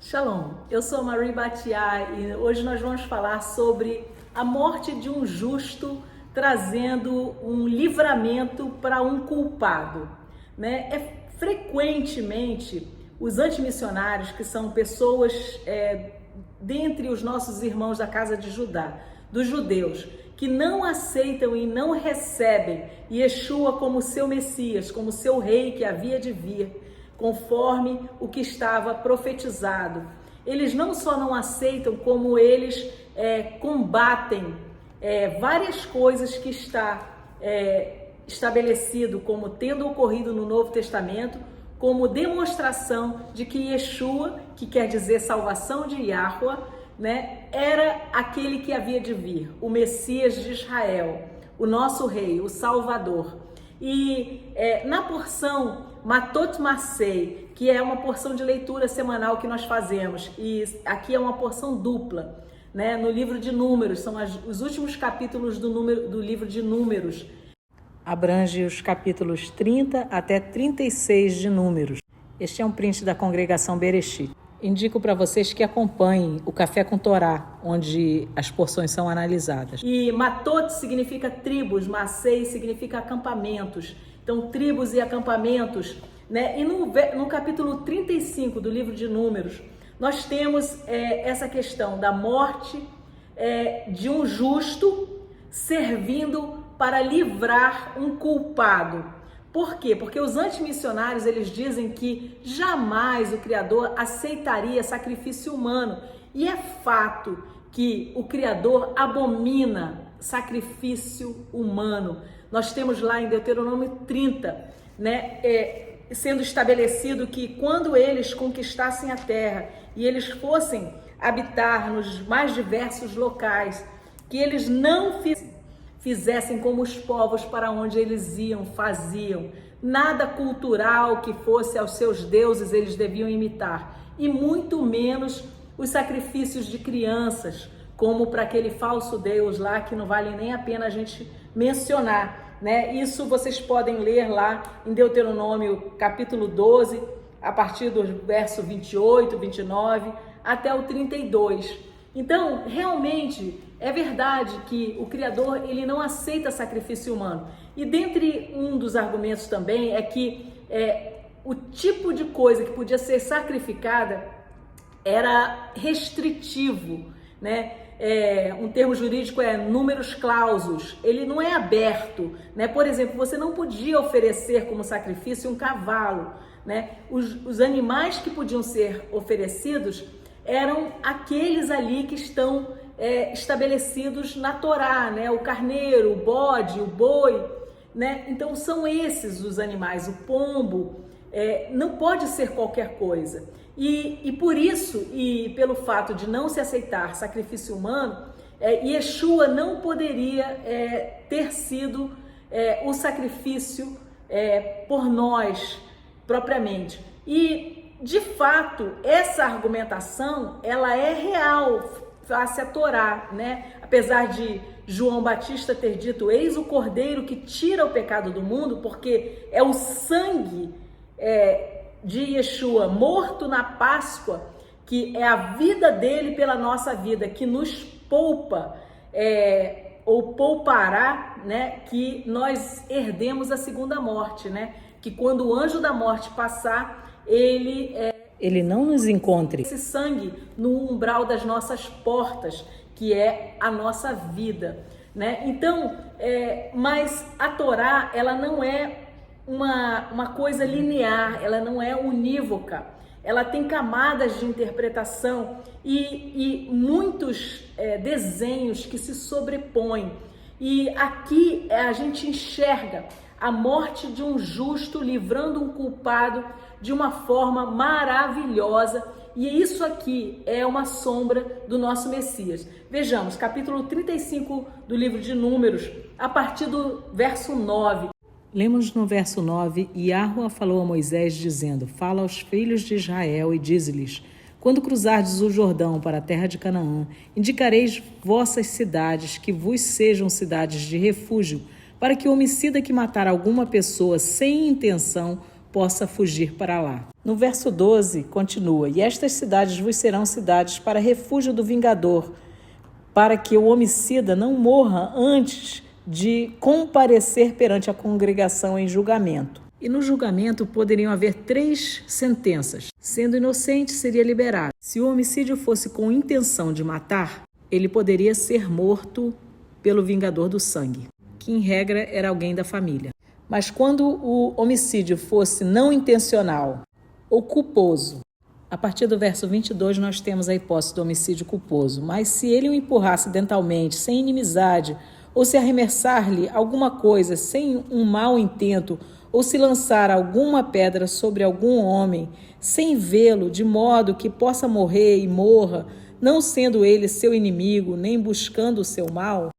Shalom, eu sou Marie Batiá e hoje nós vamos falar sobre a morte de um justo trazendo um livramento para um culpado, né? Frequentemente, os antimissionários, que são pessoas dentre os nossos irmãos da casa de Judá, dos judeus, que não aceitam e não recebem Yeshua como seu Messias, como seu rei que havia de vir, conforme o que estava profetizado. Eles não só não aceitam, como eles combatem várias coisas que está estabelecido como tendo ocorrido no Novo Testamento, como demonstração de que Yeshua, que quer dizer salvação de Yahweh, né, era aquele que havia de vir, o Messias de Israel, o nosso rei, o Salvador. E na porção Matot Masei, que é uma porção de leitura semanal que nós fazemos, e aqui é uma porção dupla, né, no livro de Números, são os últimos capítulos do livro de Números. Abrange os capítulos 30 até 36 de Números. Este é um print da congregação Bereshit. Indico para vocês que acompanhem o Café com Torá, onde as porções são analisadas. E Matot significa tribos, Masei significa acampamentos. Então, tribos e acampamentos, né? E no capítulo 35 do livro de Números, nós temos essa questão da morte de um justo servindo para livrar um culpado. Por quê? Porque os antimissionários, eles dizem que jamais o Criador aceitaria sacrifício humano. E é fato que o Criador abomina sacrifício humano. Nós temos lá em Deuteronômio 30, né, sendo estabelecido que quando eles conquistassem a terra e eles fossem habitar nos mais diversos locais, que eles não fizessem como os povos para onde eles iam, faziam. Nada cultural que fosse aos seus deuses eles deviam imitar. E muito menos os sacrifícios de crianças, como para aquele falso deus lá, que não vale nem a pena a gente mencionar, né? Isso vocês podem ler lá em Deuteronômio capítulo 12, a partir do verso 28, 29, até o 32. Então, realmente, é verdade que o Criador, ele não aceita sacrifício humano. E dentre um dos argumentos também é que o tipo de coisa que podia ser sacrificada era restritivo, né? Um termo jurídico é numerus clausus, ele não é aberto, né? Por exemplo, você não podia oferecer como sacrifício um cavalo, né? Os animais que podiam ser oferecidos eram aqueles ali que estão estabelecidos na Torá, né? O carneiro, o bode, o boi, né? Então são esses os animais. O pombo não pode ser qualquer coisa. E por isso, e pelo fato de não se aceitar sacrifício humano, Yeshua não poderia ter sido o sacrifício por nós propriamente. E, de fato, essa argumentação, ela é real face a Torá, né? Apesar de João Batista ter dito, eis o Cordeiro que tira o pecado do mundo, porque é o sangue de Yeshua morto na Páscoa, que é a vida dele pela nossa vida, que nos poupa, ou poupará, né? Que nós herdemos a segunda morte, né? Que quando o anjo da morte passar, ele não nos encontre esse sangue no umbral das nossas portas, que é a nossa vida, né? Então, mas a Torá, ela não é uma coisa linear, ela não é unívoca, ela tem camadas de interpretação e muitos desenhos que se sobrepõem. E aqui a gente enxerga a morte de um justo livrando um culpado de uma forma maravilhosa, e isso aqui é uma sombra do nosso Messias. Vejamos, capítulo 35 do livro de Números, a partir do verso 9. Lemos no verso 9, Yahweh falou a Moisés dizendo, fala aos filhos de Israel e diz-lhes, quando cruzardes o Jordão para a terra de Canaã, indicareis vossas cidades, que vos sejam cidades de refúgio, para que o homicida que matar alguma pessoa sem intenção possa fugir para lá. No verso 12 continua: e estas cidades vos serão cidades para refúgio do vingador, para que o homicida não morra antes de comparecer perante a congregação em julgamento. E no julgamento poderiam haver 3 sentenças. Sendo inocente, seria liberado. Se o homicídio fosse com intenção de matar, ele poderia ser morto pelo vingador do sangue, que em regra era alguém da família. Mas quando o homicídio fosse não intencional ou culposo, a partir do verso 22 nós temos a hipótese do homicídio culposo. Mas se ele o empurrasse acidentalmente, sem inimizade, ou se arremessar-lhe alguma coisa sem um mau intento, ou se lançar alguma pedra sobre algum homem, sem vê-lo, de modo que possa morrer e morra, não sendo ele seu inimigo, nem buscando o seu mal,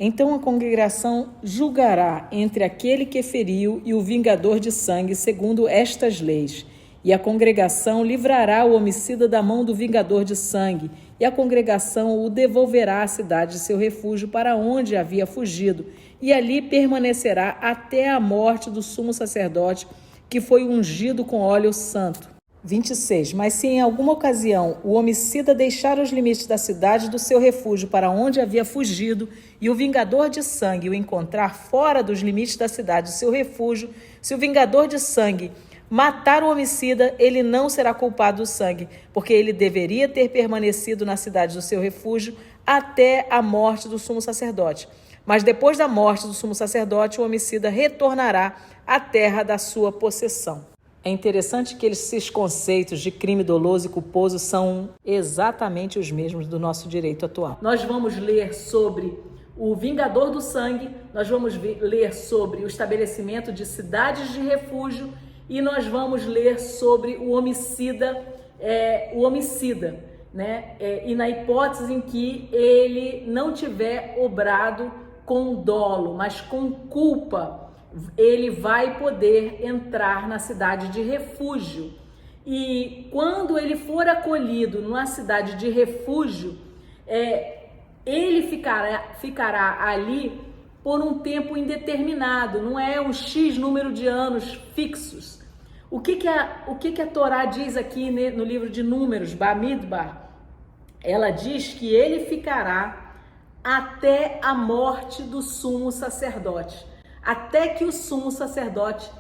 então a congregação julgará entre aquele que feriu e o vingador de sangue, segundo estas leis. E a congregação livrará o homicida da mão do vingador de sangue, e a congregação o devolverá à cidade de seu refúgio, para onde havia fugido, e ali permanecerá até a morte do sumo sacerdote, que foi ungido com óleo santo. 26. Mas se em alguma ocasião o homicida deixar os limites da cidade do seu refúgio para onde havia fugido, e o vingador de sangue o encontrar fora dos limites da cidade do seu refúgio, se o vingador de sangue matar o homicida, ele não será culpado do sangue, porque ele deveria ter permanecido na cidade do seu refúgio até a morte do sumo sacerdote. Mas depois da morte do sumo sacerdote, o homicida retornará à terra da sua possessão. É interessante que esses conceitos de crime doloso e culposo são exatamente os mesmos do nosso direito atual. Nós vamos ler sobre o vingador do sangue, nós vamos ler sobre o estabelecimento de cidades de refúgio e nós vamos ler sobre o homicida, né? E na hipótese em que ele não tiver obrado com dolo, mas com culpa, ele vai poder entrar na cidade de refúgio. E quando ele for acolhido numa cidade de refúgio, ele ficará ali por um tempo indeterminado, não é um X número de anos fixos. O que a Torá diz aqui no livro de Números, Bamidbar? Ela diz que ele ficará até a morte do sumo sacerdote. Até que o sumo sacerdote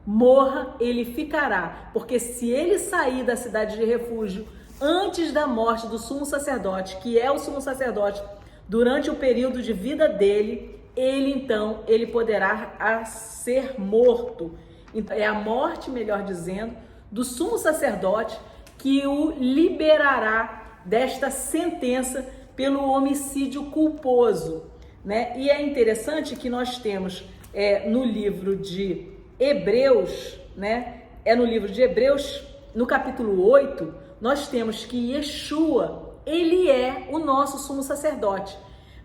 morra, ele ficará. Porque se ele sair da cidade de refúgio antes da morte do sumo sacerdote, que é o sumo sacerdote, durante o período de vida dele, ele poderá ser morto. Então, é a morte, melhor dizendo, do sumo sacerdote que o liberará desta sentença pelo homicídio culposo, né? E é interessante que nós temos no livro de Hebreus, né? No livro de Hebreus, no capítulo 8, nós temos que Yeshua, ele é o nosso sumo sacerdote.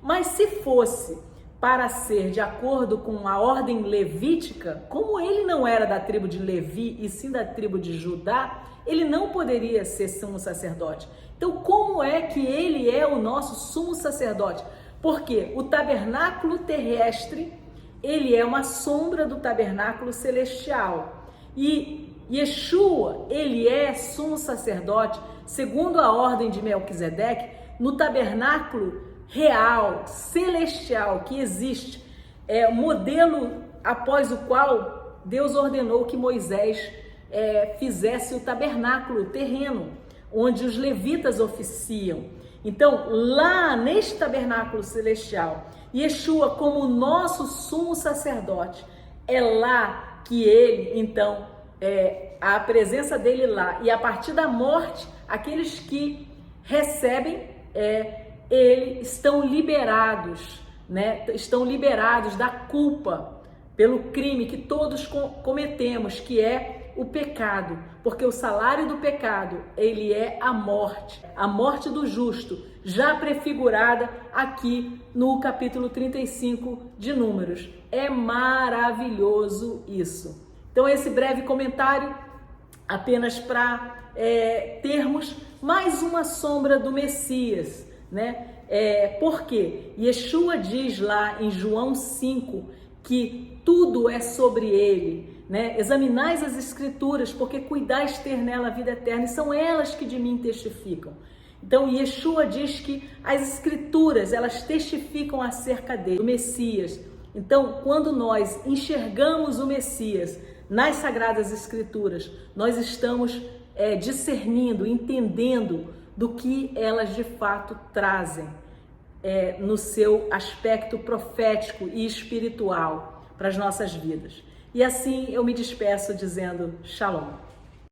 Mas se fosse para ser de acordo com a ordem levítica, como ele não era da tribo de Levi e sim da tribo de Judá, ele não poderia ser sumo sacerdote. Então, como é que ele é o nosso sumo sacerdote? Porque o tabernáculo terrestre, ele é uma sombra do tabernáculo celestial. E Yeshua, ele é sumo sacerdote, segundo a ordem de Melquisedeque, no tabernáculo real, celestial, que existe, o modelo após o qual Deus ordenou que Moisés fizesse o tabernáculo terreno, onde os levitas oficiam. Então, lá neste tabernáculo celestial, Yeshua, como nosso sumo sacerdote, é lá que ele, então, a presença dele lá, e a partir da morte, aqueles que recebem ele estão liberados, né? Estão liberados da culpa pelo crime que todos cometemos, que é o pecado, porque o salário do pecado, ele é a morte do justo, já prefigurada aqui no capítulo 35 de Números. É maravilhoso isso. Então, esse breve comentário, apenas para termos mais uma sombra do Messias, né? Porque Yeshua diz lá em João 5 que tudo é sobre ele, né? Examinais as Escrituras, porque cuidais ter nela a vida eterna, e são elas que de mim testificam. Então, Yeshua diz que as Escrituras, elas testificam acerca dele, do Messias. Então, quando nós enxergamos o Messias nas Sagradas Escrituras, nós estamos discernindo, entendendo do que elas de fato trazem no seu aspecto profético e espiritual para as nossas vidas. E assim eu me despeço dizendo Shalom.